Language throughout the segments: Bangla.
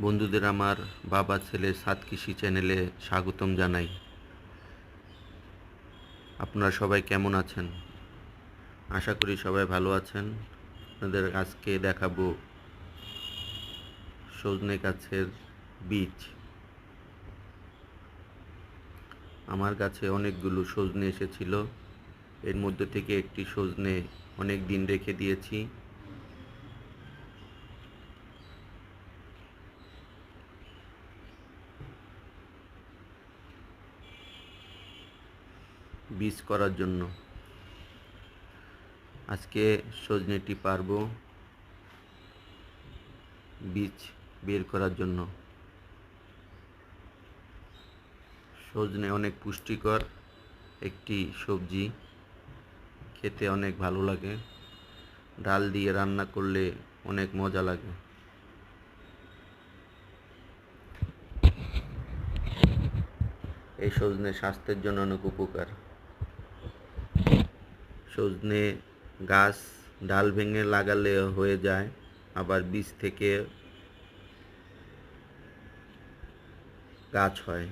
বন্ধুদের আমার বাবা ছেলে সাত কৃষি চ্যানেলে স্বাগতম জানাই। আপনারা সবাই কেমন আছেন? আশা করি সবাই ভালো আছেন। আপনাদের আজকে দেখাবো সজনে গাছের বীজ। আমার গাছে অনেকগুলো সজনে এসেছিল, এর মধ্যে থেকে একটি সজনে অনেক দিন রেখে দিয়েছি। বীজ করার জন্য আজকে সজনেটি পারবো বীজ বের করার জন্য। সজনে অনেক পুষ্টিকর একটি সবজি, খেতে অনেক ভালো লাগে, ডাল দিয়ে রান্না করলে অনেক মজা লাগে। এই সজনে স্বাস্থ্যের জন্য অনেক উপকার। সজনে গাছ ডাল ভেঙে লাগালে হয়ে যায়, আবার বীজ থেকে গাছ হয়।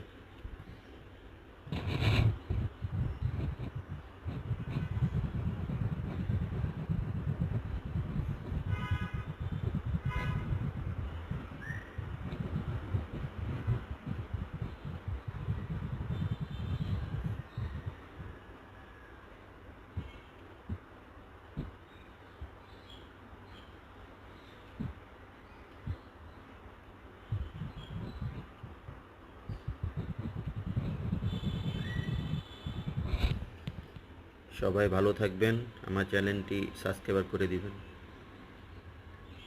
সবাই ভালো থাকবেন, আমার চ্যানেলটি সাবস্ক্রাইব করে দিবেন।